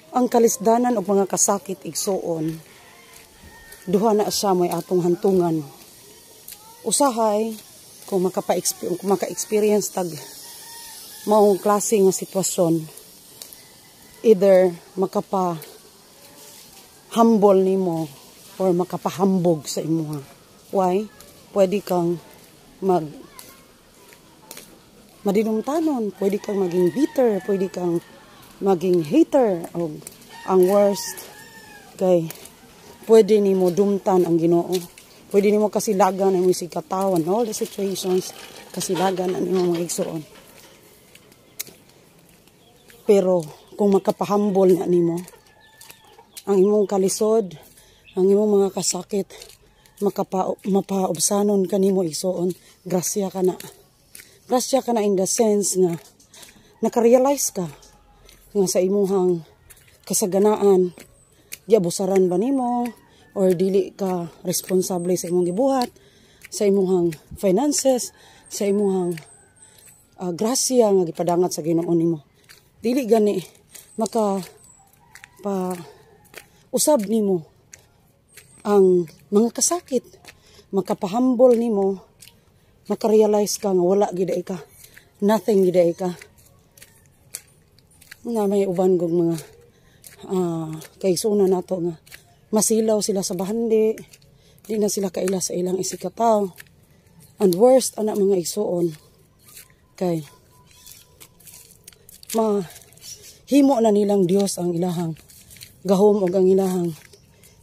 Ang kalisdanan o mga kasakit igsuon, duha na siya may atong hantungan. Usahay, kung maka-experience tag maong klase nga sitwasyon, either makapa-humble nimo or makapahambog sa imuha. Why? Pwede kang madinumtanon, pwede kang maging bitter, pwede kang maging hater, o ang worst kay pwede nimo dumtan ang Ginoo, pwede nimo kasilagan ang imong katawan, all the situations kasilagan ang imong mga igsuon. Pero kung makapahambol na nimo ang imong kalisod, ang imong mga kasakit, mapaubsanon kanimo igsuon, grasya ka na. Grasya ka na in the sense nga nakarealize ka nga sa imuhang kasaganaan, giabusaran ba nimo or dili ka responsable sa imong gibuhat, sa imuhang finances, sa imuhang grasya nga gipadangat sa Ginoo nimo. Dili gani usab nimo ang mga kasakit, makapahambol nimo, makarealize ka nga wala gid ka, nothing gid ka. Nga may uban kong mga kaigsunan nato nga masilaw sila sa bahandi, di na sila kaila sa ilang isikataw. And worst, anak mga igsuon, kay mahimo na nilang Dios ang ilahang gahom o ang ilahang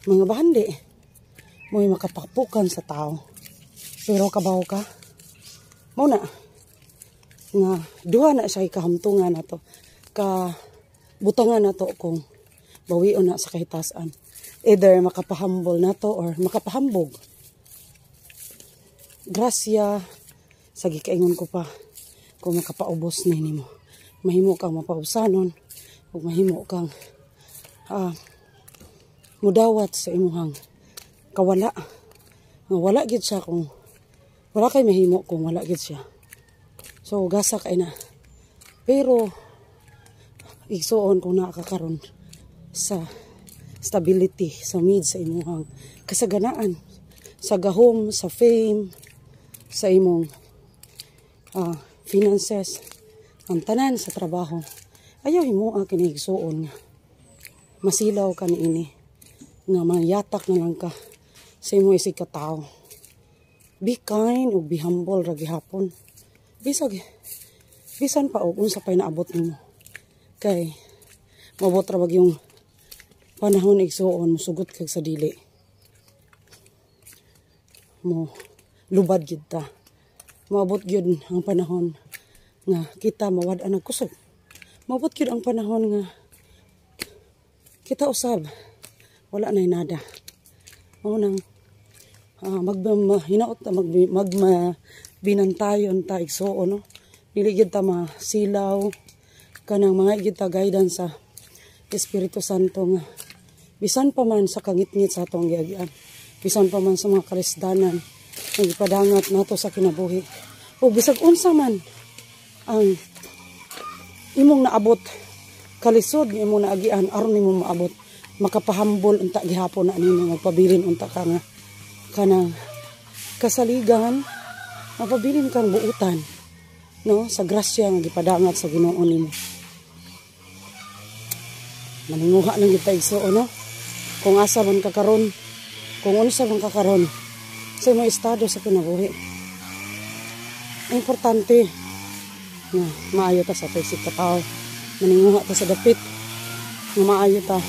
mga bahandi. Mo'y makapapukan sa tao. Pero kabaw ka, mo na nga duha na siya ikahamtungan nato, kabutangan nato kung bawion na sa kahitasan. Either makapahambol nato or makapahambog. Grasya, sa gikaingon ko pa, kung makapaubos na nimo. Mahimo kang mapausanon, o mahimo kang mudawat sa imuhang kawala. Nga wala gid siya kung wala kay mahimo kung wala gid siya. So gasa kay na. Pero igsuon kung nakakaroon sa stability, sa mid, sa imuhang kasaganaan, sa gahom, sa fame, sa imong finances, ang tanan sa trabaho, ayaw himo ang kinigsuon nga masilaw ka niini, nga mayatak na lang ka sa imong isikataw. Be kind o be humble ra gihapon. Bisan pa og unsa pay naabot nimo. Kay mabot ra bag yung panahon igsuon, musugot kag sa dili. Mo lubad gid ta. Maabot gyud ang panahon nga kita mawad-an og kusog. Maabot gyud ang panahon nga kita usab wala nay nada. Mao nang hinaot ta binantayon ta igsuon, no. Dili gid ta masilaw kanang mga gid ta guidance sa Espiritu Santo nga bisan pa man sa kangit-ngit sa atong giagian, bisan pa man sa mga kalisdanan nga gipadangat nato sa kinabuhi, o bisag unsa man ang imong naabot, kalisod nga imong naagian aron nimo maabot, makapahambol unta gihapon na nimo, magpabilin unta ka nga kanang kasaligan, mapabilin kang buutan, no, sa grasya nga gipadangat sa Ginoo nimo. Maninguha lang kita igsuon, no, kung asa man ka karon, kung unsa man ka karon sa imong estado sa kinabuhi. Importante nga maayo ta sa pagsikataw, maninguha ta sa dapit nga maayo ta,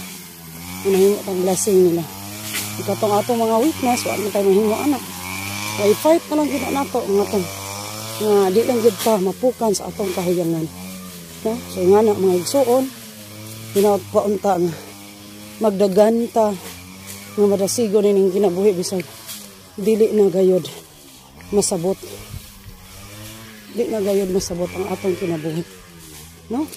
manahimo tang blessing nila. Ikatong atong mga weakness, wala man tayo mahimo anak. Kaya fight na lang gina nato nga tong nga di lang gid ta mapukan sa atong kahuyangan. No? So nga na mga igsuon, hinaot pa unta nga magdagan ta nga madasigo ning kinabuhi bisag dili na gayod masabot. Di na gayod masabot ang atong kinabuhi. No?